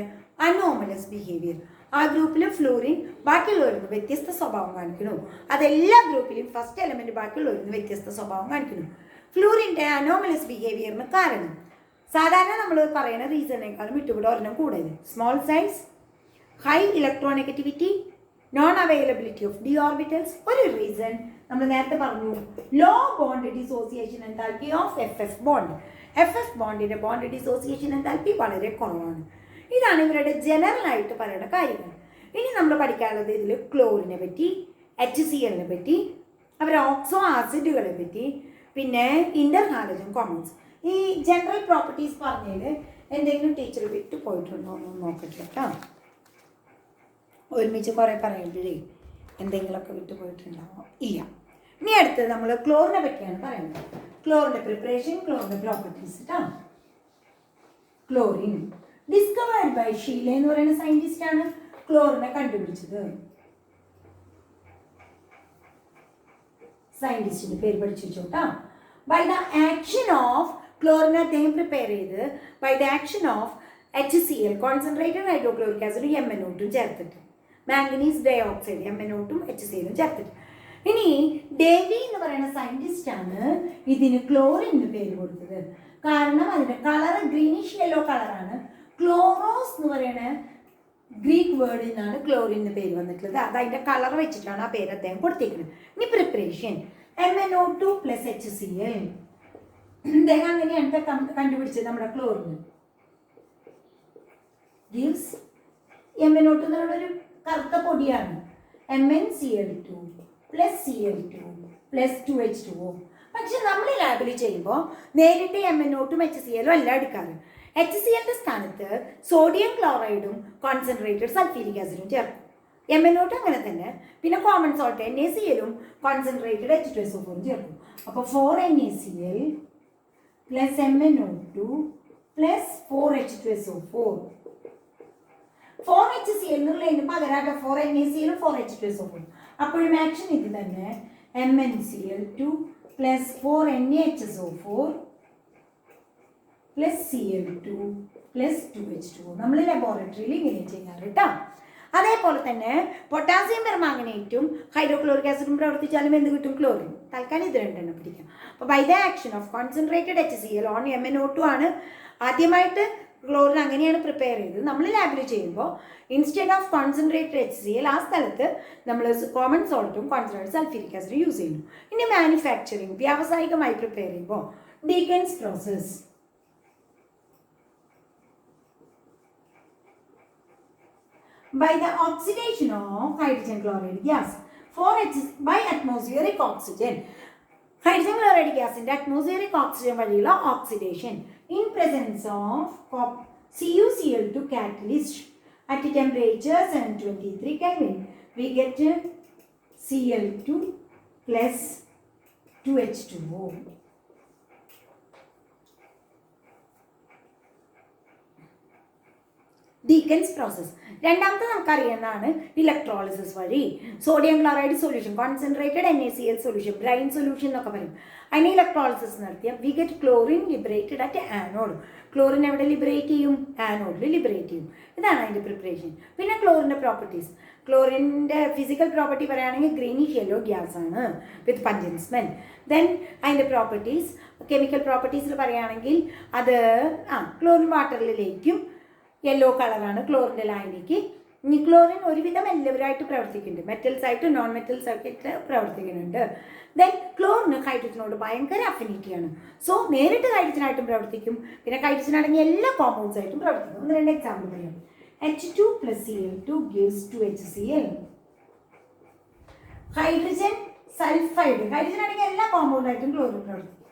അനോമലസ് ബിഹേവിയർ. ആ ഗ്രൂപ്പിൽ ഫ്ലൂറിൻ ബാക്കിയുള്ളവരിൽ നിന്ന് വ്യത്യസ്ത സ്വഭാവം കാണിക്കുന്നു. അതെല്ലാ ഗ്രൂപ്പിലും ഫസ്റ്റ് എലമെന്റ് ബാക്കിയുള്ളവരിൽ നിന്ന് വ്യത്യസ്ത സ്വഭാവം കാണിക്കുന്നു. ഫ്ലൂറിൻ്റെ അനോമലസ് ബിഹേവിയറിന് കാരണം സാധാരണ നമ്മൾ പറയുന്ന റീസണിനേക്കാളും വിട്ടുപിട ഒരെണ്ണം കൂടുതൽ. Small size, high electronegativity, non availability of D orbitals. ഒരു റീസൺ നമ്മൾ നേരത്തെ പറഞ്ഞു, low bond dissociation enthalpy of FF bond. FF ബോണ്ടിൻ്റെ ബോണ്ട് ഡിസോസിയേഷൻ എൻതാൽപ്പി വളരെ കുറവാണ്. ഇതാണ് ഇവരുടെ ജനറൽ ആയിട്ട് പറയുന്ന കാര്യങ്ങൾ. ഇനി നമ്മൾ പഠിക്കാനുള്ളത് ഇതിൽ ക്ലോറിനെ പറ്റി, HClനെ പറ്റി, അവരെ ഓക്സോ ആസിഡുകളെ പറ്റി, പിന്നെ ഇന്റർ ഹാലജൻ കോമ്പൗണ്ട്സ്. ഈ ജനറൽ പ്രോപ്പർട്ടീസ് പറഞ്ഞതിൽ എന്തെങ്കിലും ടീച്ചർ വിട്ടു പോയിട്ടുണ്ടോ എന്ന് നോക്കട്ടെ കേട്ടോ. ഒരുമിച്ച് കുറേ പറയുമ്പോഴേ എന്തെങ്കിലുമൊക്കെ വിട്ടു പോയിട്ടുണ്ടാവോ? ഇല്ല. ഇനി അടുത്തത് നമ്മൾ ക്ലോറിനെ പറ്റിയാണ് പറയുന്നത്. ക്ലോറിൻ്റെ പ്രിപ്പറേഷൻ, ക്ലോറിൻ്റെ പ്രോപ്പർട്ടീസ് കേട്ടോ. ക്ലോറിൻ ഡിസ്കവേർഡ് ബൈ ഷീല എന്ന് പറയുന്ന സയൻറ്റിസ്റ്റാണ് ക്ലോറിനെ കണ്ടുപിടിച്ചത്. സയൻറ്റിസ്റ്റിൻ്റെ പേര് പഠിച്ചു വെച്ചോട്ടാ. ബൈ ദ ആക്ഷൻ ഓഫ് ക്ലോറിനെ അദ്ദേഹം പ്രിപ്പയർ ചെയ്ത് by the action of HCl, concentrated hydrochloric acid MnO2 ചേർത്തിട്ട്, manganese dye oxide MnO2 HCl ചേർത്തിട്ട്. ഇനി ഡേവി എന്ന് പറയുന്ന സയൻറ്റിസ്റ്റാണ് ഇതിന് ക്ലോറിൻ എന്ന് പേര് കൊടുത്തത്. കാരണം അതിൻ്റെ കളർ ഗ്രീനിഷ് യെല്ലോ കളറാണ്. ക്ലോറോസ് എന്ന് പറയുന്ന ഗ്രീക്ക് വേർഡിൽ നിന്നാണ് ക്ലോറിൻ എന്ന് പേര് വന്നിട്ടുള്ളത്. അത് അതിൻ്റെ കളർ വെച്ചിട്ടാണ് ആ പേര് അദ്ദേഹം കൊടുത്തേക്കുന്നത്. ഇനി പ്രിപ്പറേഷൻ MnO2 + HCl. അദ്ദേഹം അങ്ങനെയാണ് കണ്ടുപിടിച്ചത് നമ്മുടെ ക്ലോറിന്. ഗീവ്സ് MnO2 എന്ന് പറയുന്ന ഒരു കറുത്ത പൊടിയാണ്. MnCl2 + Cl2 + 2H2O. പക്ഷെ നമ്മൾ ലാബിൽ ചെയ്യുമ്പോൾ നേരിട്ട് MnO2 HCl അല്ല എടുക്കാറ്. HClന്റെ സ്ഥാനത്ത് സോഡിയം ക്ലോറൈഡും കോൺസെൻട്രേറ്റഡ് സൾഫ്യൂരിക് ആസിഡും ചേർക്കും. MnO2 അങ്ങനെ തന്നെ. പിന്നെ കോമൺ സോൾട്ട് NaClഉം കോൺസെൻട്രേറ്റഡ് H2SO4 ചേർക്കും. അപ്പോൾ 4NaCl + MnO2 + 4H2SO4. 4HCl എന്നുള്ളതിന് പകരം 4NaCl 4H2SO4. അപ്പോഴും ആക്ഷൻ ഇത് തന്നെ. MnCl2 + 4NaHSO4 + Cl2 + 2H2O. നമ്മൾ ലബോറട്ടറിയിൽ ഇങ്ങനെ ചെയ്യാറ് കേട്ടോ. അതേപോലെ തന്നെ പൊട്ടാസ്യം പെർമാംഗനേറ്റും ഹൈഡ്രോക്ലോറിക് ആസിഡും പ്രവർത്തിച്ചാലും എന്ത് കിട്ടും? ക്ലോറിൻ. തൽക്കാലം ഇത് രണ്ടെണ്ണം പിടിക്കാം. അപ്പോൾ by the action of concentrated HCl on MnO2 ആണ് ആദ്യമായിട്ട് ക്ലോറിൻ അങ്ങനെയാണ് പ്രിപ്പയർ ചെയ്തത്. നമ്മൾ ലാബിൽ ചെയ്യുമ്പോൾ ഇൻസ്റ്റെഡ് ഓഫ് കോൺസെൻട്രേറ്റഡ് HCl ആ സ്ഥലത്ത് നമ്മൾ കോമൺ സോൾട്ടും കോൺസെൻട്രേറ്റഡ് സൾഫ്യൂരിക് ആസിഡ് യൂസ് ചെയ്യുന്നു. ഇനി മാനുഫാക്ചറിങ് വ്യാവസായികമായി പ്രിപ്പയർ ചെയ്യുമ്പോൾ Deacon's process. by the oxidation of hydrogen chloride gas. 4H by atmospheric oxygen. Hydrogen chloride gas in the atmospheric oxygen value oxidation in presence of CuCl2 catalyst at temperature 723 Kelvin. We get Cl2 plus 2H2O. Deacons process. രണ്ടാമത്തെ നമുക്കറിയാവുന്നതാണ് ഇലക്ട്രോളിസിസ് വഴി sodium chloride solution, concentrated NaCl solution, brine solution എന്നൊക്കെ പറയും. അതിന് ഇലക്ട്രോളിസിസ് നടത്തിയ we get chlorine liberated at anode. Chlorine എവിടെ ലിബറേറ്റ് ചെയ്യും? ആനോഡിൽ ലിബറേറ്റ് ചെയ്യും. ഇതാണ് അതിൻ്റെ പ്രിപ്പറേഷൻ. പിന്നെ ക്ലോറിൻ്റെ പ്രോപ്പർട്ടീസ്. ക്ലോറിൻ്റെ ഫിസിക്കൽ പ്രോപ്പർട്ടി പറയുകയാണെങ്കിൽ ഗ്രീനിഷ് യെല്ലോ ഗ്യാസ് ആണ് വിത്ത് പഞ്ചൻ സ്മെൽ. ദെൻ അതിൻ്റെ പ്രോപ്പർട്ടീസ്, കെമിക്കൽ പ്രോപ്പർട്ടീസിൽ പറയുകയാണെങ്കിൽ അത് ക്ലോറിൻ വാട്ടറിലേക്കും യെല്ലോ കളറാണ് ക്ലോറിൻ്റെ ലായനിക്ക്. ഇനി ക്ലോറിൻ ഒരുവിധം എല്ലാവരുമായിട്ട് പ്രവർത്തിക്കുന്നുണ്ട്, മെറ്റൽസായിട്ട് നോൺ മെറ്റൽസായിട്ട് പ്രവർത്തിക്കുന്നുണ്ട്. ദെൻ ക്ലോറിന് ഹൈഡ്രജനോട് ഭയങ്കര അഫിനിറ്റിയാണ്. സോ നേരിട്ട് ഹൈഡ്രജനായിട്ടും പ്രവർത്തിക്കും, പിന്നെ ഹൈഡ്രജൻ അടങ്ങിയ എല്ലാ കോമ്പൗണ്ട്സ് ആയിട്ടും പ്രവർത്തിക്കും. ഒന്ന് രണ്ട് എക്സാമ്പിൾ പറയാം. H2 plus Cl2 gives 2HCl. Hydrogen sulphide, hydrogen അടങ്ങിയ എല്ലാ കോമ്പൗണ്ടായിട്ടും ക്ലോറിൻ പ്രവർത്തിക്കും.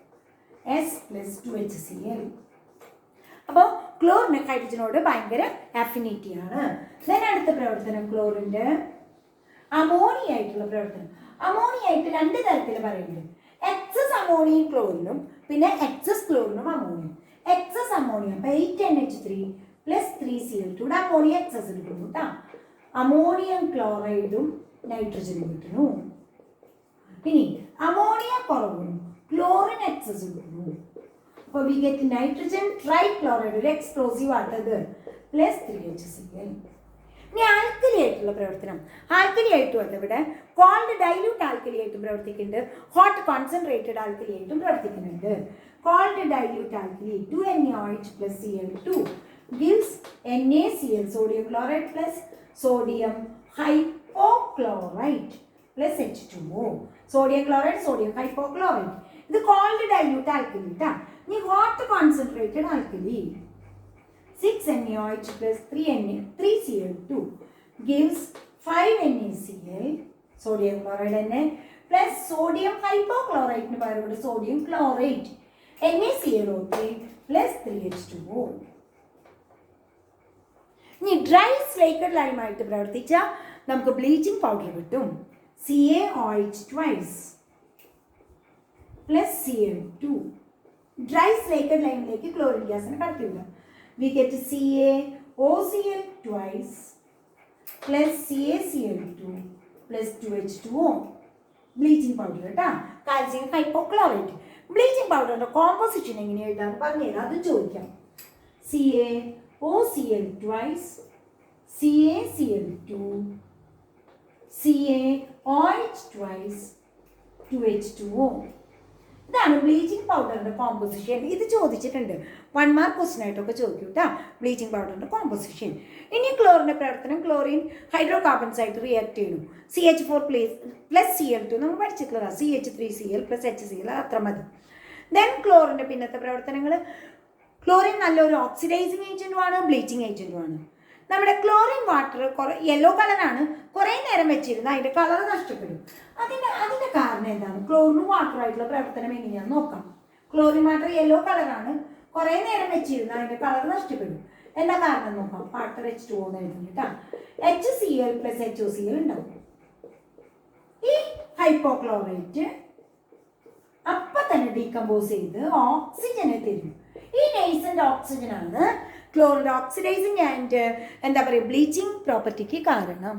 S plus 2HCl. അപ്പോൾ ക്ലോറിന് ഹൈഡ്രജനോട് ഭയങ്കര അഫിനിറ്റിയാണ്. ദെൻ അടുത്ത പ്രവർത്തനം ക്ലോറിൻ്റെ അമോണിയ ആയിട്ടുള്ള പ്രവർത്തനം. അമോണിയ ആയിട്ട് രണ്ട് തരത്തിൽ പറയുന്നുണ്ട്. എക്സസ് അമോണിയം ക്ലോറിനും പിന്നെ എക്സസ് ക്ലോറിനും ammonium. Excess ammonium 8NH3 plus 3Cl2 ammonia excess എടുക്കുന്നു കേട്ടോ. അമോണിയം ക്ലോറൈഡും നൈട്രജനും കിട്ടുന്നു. ഇനി അമോണിയ കുറവും ക്ലോറിൻ എക്സസ് എടുക്കുന്നു. അപ്പോൾ വി ഗെറ്റ് നൈട്രജൻ ട്രൈക്ലോറൈഡ്, ഒരു എക്സ്പ്ലോസീവ് ആട്ടത്, പ്ലസ് 3HCl. ഇനി ആൽക്കലി ആയിട്ടുള്ള പ്രവർത്തനം. ആൽക്കലി ആയിട്ടും അത് ഇവിടെ കോൾഡ് ഡൈല്യൂട്ട് ആൽക്കലി ആയിട്ടും പ്രവർത്തിക്കുന്നുണ്ട്, ഹോട്ട് കോൺസെൻട്രേറ്റഡ് ആൽക്കലി ആയിട്ടും പ്രവർത്തിക്കുന്നുണ്ട്. Cold dilute alkali 2NaOH plus Cl2 gives NaCl, sodium chloride plus sodium hypochlorite plus H2O. sodium chloride, sodium hypochlorite. ഇത് കോൾഡ് ഡൈല്യൂട്ട് ആൽക്കലി കേട്ടോ. ഇനി hot concentrated alkali 6NaOH plus 3Cl2 gives 5NaCl, sodium chloride Na plus sodium hypochlorite ന് പകരം ഇവിടെ sodium chlorate, NaClO3 plus 3H2O. ഇനി ഡ്രൈ സ്ലേക്കഡ് ലൈമായിട്ട് പ്രവർത്തിച്ചാൽ നമുക്ക് ബ്ലീച്ചിങ് പൗഡർ കിട്ടും. CaOH twice plus Cl2. Dry slaked ലൈമിലേക്ക് ക്ലോറിൻ ഗ്യാസിനെ കടത്തില്ല. We get CaOCl twice plus CaCl2 plus 2H2O. Bleaching powder കേട്ടോ, കാൽസ്യം ഹൈപ്പോക്ലോറേറ്റ്. ബ്ലീച്ചിങ് പൗഡറിൻ്റെ കോമ്പോസിഷൻ എങ്ങനെ എഴുതാന്ന് പറഞ്ഞുതരാം, അത് ചോദിക്കാം. CaOCl twice, CaCl2, CaOH twice, 2H2O. ഇതാണ് ബ്ലീച്ചിങ് പൗഡറിൻ്റെ കോമ്പോസിഷൻ. ഇത് ചോദിച്ചിട്ടുണ്ട്, 1 മാർക്ക് ക്വസ്റ്റ്യൻ ആയിട്ടൊക്കെ ചോദിക്കും കേട്ടോ, ബ്ലീച്ചിങ് പൗഡറിൻ്റെ കോമ്പോസിഷൻ. ഇനി ക്ലോറിൻ്റെ പ്രവർത്തനം, ക്ലോറിൻ ഹൈഡ്രോ കാർബൺസ് ആയിട്ട് റിയാക്ട് ചെയ്യുന്നു. CH4 പ്ലസ് Cl2 നമ്മൾ പഠിച്ചിട്ടുള്ളതാണ്, CH3Cl plus HCl, അത്ര മതി. ദെൻ ക്ലോറിൻ്റെ പിന്നത്തെ പ്രവർത്തനങ്ങൾ, ക്ലോറിൻ നല്ലൊരു ഓക്സിഡൈസിങ് ഏജൻറ്റുമാണ്, ബ്ലീച്ചിങ് ഏജൻറ്റുമാണ്. നമ്മുടെ ക്ലോറിൻ വാട്ടർ യെല്ലോ കളറാണ്, കുറേ നേരം വെച്ചിരുന്ന് അതിൻ്റെ കളർ നഷ്ടപ്പെടും. അതിൻ്റെ കാരണം എന്താണ്? ക്ലോറിനും വാട്ടറായിട്ടുള്ള പ്രവർത്തനം എങ്ങനെയാണെന്ന് നോക്കാം. ക്ലോറിൻ വാട്ടർ യെല്ലോ കളറാണ്, കുറേ നേരം വെച്ചിരുന്ന് അതിൻ്റെ കളർ നഷ്ടപ്പെടും. എന്താ കാരണം നോക്കാം. വാട്ടർ H2O എന്ന് എഴുതുന്നു കേട്ടോ. HCl plus HOCl ഉണ്ടാവും. ഈ ഹൈപ്പോക്ലോറേറ്റ് അപ്പം തന്നെ ഡീകമ്പോസ് ചെയ്ത് ഓക്സിജനെ തരും. ഈ നെയ്സൻ്റ് ഓക്സിജനാണ് ക്ലോറിൻ്റെ ഓക്സിഡൈസിങ് ആൻഡ് എന്താ പറയുക ബ്ലീച്ചിങ് പ്രോപ്പർട്ടിക്ക് കാരണം.